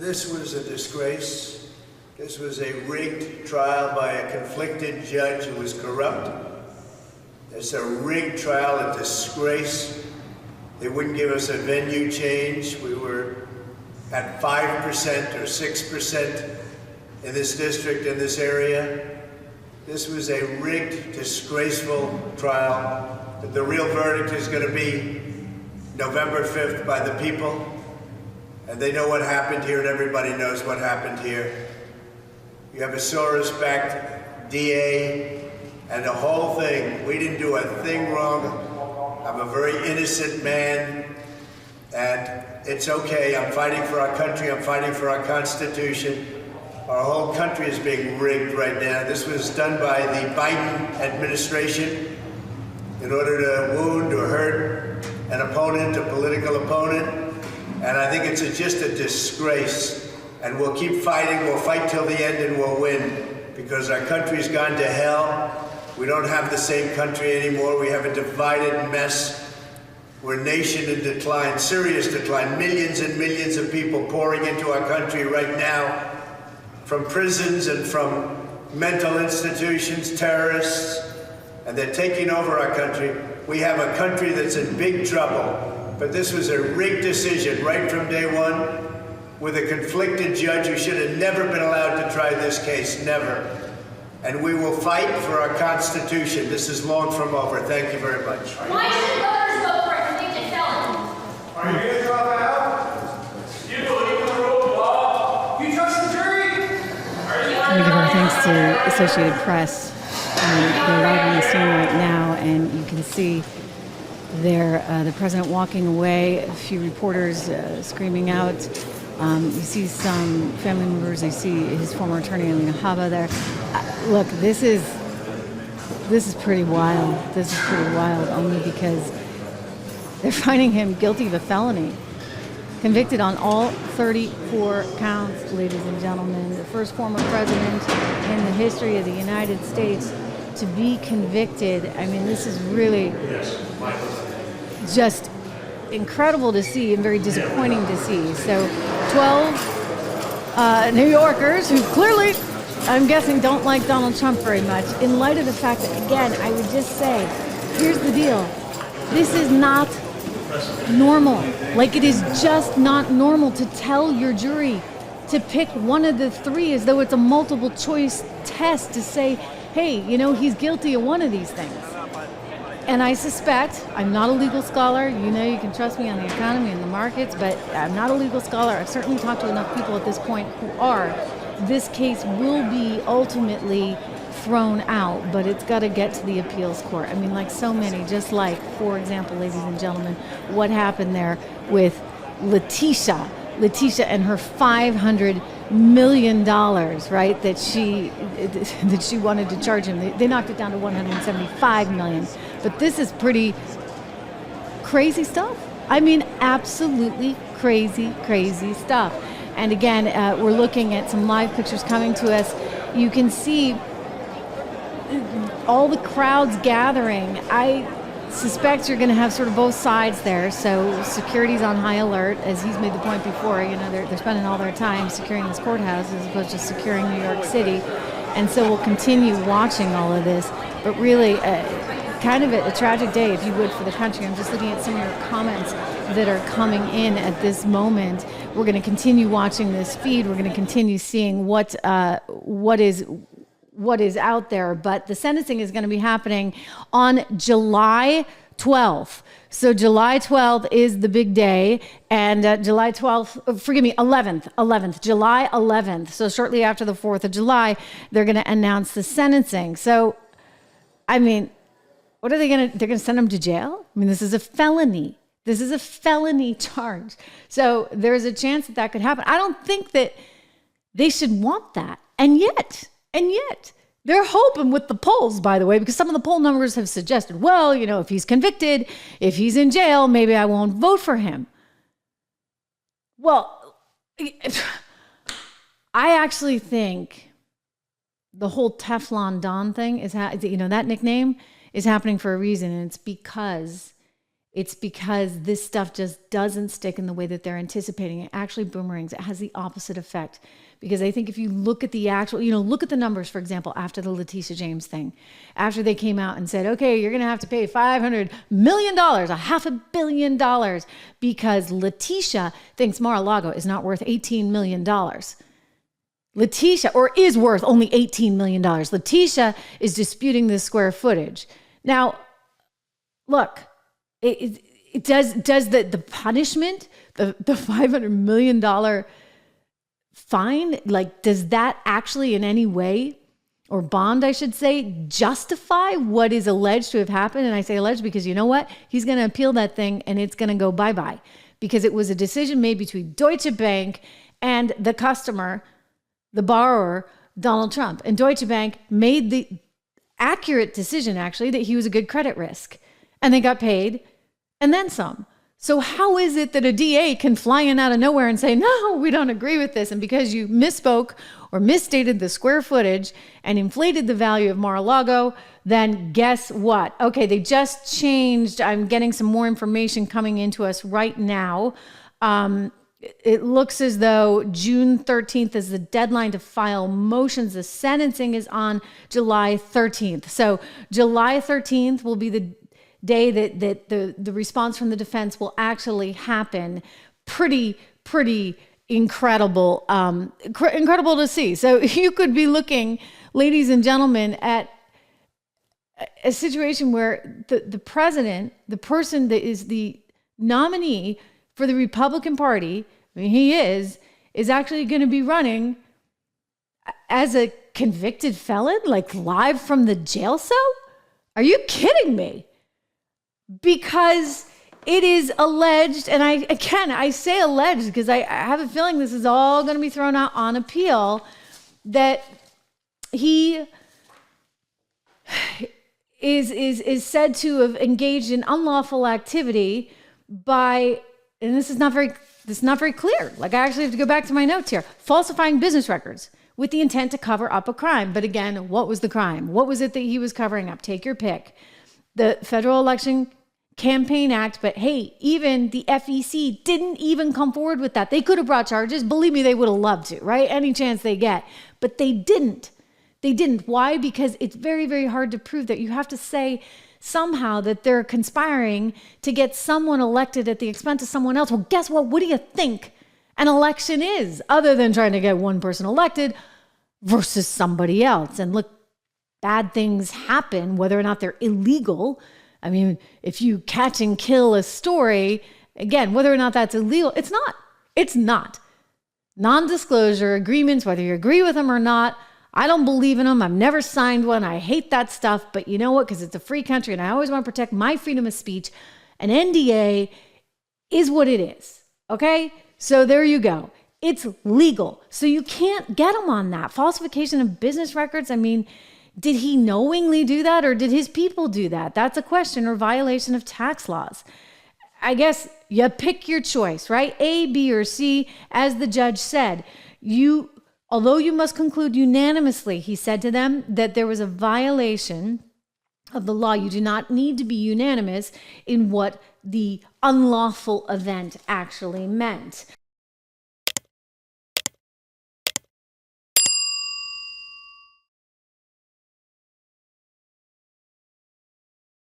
This was a disgrace. This was a rigged trial by a conflicted judge who was corrupt. It's a rigged trial, a disgrace. They wouldn't give us a venue change. We were at 5% or 6% in this district, in this area. This was a rigged, disgraceful trial. But the real verdict is going to be November 5th by the people. And they know what happened here, and everybody knows what happened here. You have a Soros-backed DA and the whole thing. We didn't do a thing wrong. I'm a very innocent man, and it's okay. I'm fighting for our country. I'm fighting for our Constitution. Our whole country is being rigged right now. This was done by the Biden administration in order to wound or hurt an opponent, a political opponent. And I think it's just a disgrace. And we'll keep fighting. We'll fight till the end and we'll win. Because our country's gone to hell. We don't have the same country anymore. We have a divided mess. We're a nation in decline, serious decline. Millions and millions of people pouring into our country right now from prisons and from mental institutions, terrorists. And they're taking over our country. We have a country that's in big trouble. But this was a rigged decision right from day one with a conflicted judge who should have never been allowed to try this case, never. And we will fight for our Constitution. This is long from over. Thank you very much. Why should voters vote for a convicted felon? Are you going to drop out? You believe in the rule of law? You trust the jury? I want to give our thanks to Associated Press. They're live on the scene right now, and you can see there the president walking away, a few reporters screaming out. You see some family members. You see his former attorney, Alina Habba, there. Look, this is pretty wild. This is pretty wild, only because they're finding him guilty of a felony. Convicted on all 34 counts, ladies and gentlemen. The first former president in the history of the United States to be convicted. I mean, this is really just incredible to see and very disappointing to see. So 12 New Yorkers who clearly, I'm guessing, don't like Donald Trump very much, in light of the fact that, again, I would just say, here's the deal. This is not normal. Like, it is just not normal to tell your jury to pick one of the three as though it's a multiple choice test to say, hey, you know, he's guilty of one of these things. And I suspect, I'm not a legal scholar, you know, you can trust me on the economy and the markets, but I'm not a legal scholar. I've certainly talked to enough people at this point who are. This case will be ultimately thrown out, but it's got to get to the appeals court. I mean, like so many, just like, for example, ladies and gentlemen, what happened there with Letitia and her $500 million, right, that she wanted to charge him. They knocked it down to $175 million. But this is pretty crazy stuff. I mean, absolutely crazy stuff. And again, we're looking at some live pictures coming to us. You can see all the crowds gathering. I suspect you're going to have sort of both sides there. So security's on high alert, as he's made the point before. You know, they're spending all their time securing this courthouse as opposed to securing New York City. And so we'll continue watching all of this. But really, kind of a tragic day, if you would, for the country. I'm just looking at some of your comments that are coming in at this moment. We're going to continue watching this feed. We're going to continue seeing what is out there. But the sentencing is going to be happening on July 12th. So July 12th is the big day, and July 11th, July 11th. So shortly after the 4th of July, they're going to announce the sentencing. So, I mean, what are they going to, they're going to send him to jail? I mean, this is a felony. This is a felony charge. So there's a chance that could happen. I don't think that they should want that. And yet, they're hoping with the polls, by the way, because some of the poll numbers have suggested, well, you know, if he's convicted, if he's in jail, maybe I won't vote for him. Well, I actually think the whole Teflon Don thing is, that nickname is happening for a reason. And it's because It's because this stuff just doesn't stick in the way that they're anticipating. It actually boomerangs. It has the opposite effect. Because I think if you look at the actual, look at the numbers, for example, after the Letitia James thing, after they came out and said, okay, you're going to have to pay $500 million, $500 million, because Letitia thinks Mar-a-Lago is not worth $18 million. Letitia, or is worth only $18 million. Letitia is disputing the square footage. Now, look, it does the punishment, the $500 million fine, like, does that actually in any way, or bond, I should say, justify what is alleged to have happened? And I say alleged because you know what? He's going to appeal that thing and it's going to go bye-bye, because it was a decision made between Deutsche Bank and the customer, the borrower, Donald Trump. And Deutsche Bank made the accurate decision, actually, that he was a good credit risk. And they got paid and then some. So how is it that a DA can fly in out of nowhere and say, no, we don't agree with this, and because you misspoke or misstated the square footage and inflated the value of Mar-a-Lago, then guess what? Okay, they just changed. I'm getting some more information coming into us right now. It looks as though June 13th is the deadline to file motions. The sentencing is on July 13th. So July 13th will be the day that the response from the defense will actually happen. Pretty incredible, incredible to see. So you could be looking, ladies and gentlemen, at a situation where the president, the person that is the nominee for the Republican Party, I mean, he is actually going to be running as a convicted felon, like live from the jail cell? Are you kidding me? Because it is alleged, and I say alleged because I have a feeling this is all going to be thrown out on appeal, that he is said to have engaged in unlawful activity by, and this is not very clear. Like, I actually have to go back to my notes here. Falsifying business records with the intent to cover up a crime. But again, what was the crime? What was it that he was covering up? Take your pick. The Federal Election Campaign Act, but hey, even the FEC didn't even come forward with that. They could have brought charges. Believe me, they would have loved to, right? Any chance they get. But they didn't. They didn't. Why? Because it's very, very hard to prove that. You have to say somehow that they're conspiring to get someone elected at the expense of someone else. Well, guess what? What do you think an election is, other than trying to get one person elected versus somebody else? And look, bad things happen, whether or not they're illegal. I mean, if you catch and kill a story, again, whether or not that's illegal, it's not. It's not. Non-disclosure agreements, whether you agree with them or not, I don't believe in them. I've never signed one. I hate that stuff. But you know what? Because it's a free country and I always want to protect my freedom of speech. An NDA is what it is. Okay? So there you go. It's legal. So you can't get them on that. Falsification of business records, I mean, did he knowingly do that, or did his people do that? That's a question, or violation of tax laws. I guess you pick your choice, right? A, B, or C. As the judge said, although you must conclude unanimously, he said to them, that there was a violation of the law. You do not need to be unanimous in what the unlawful event actually meant.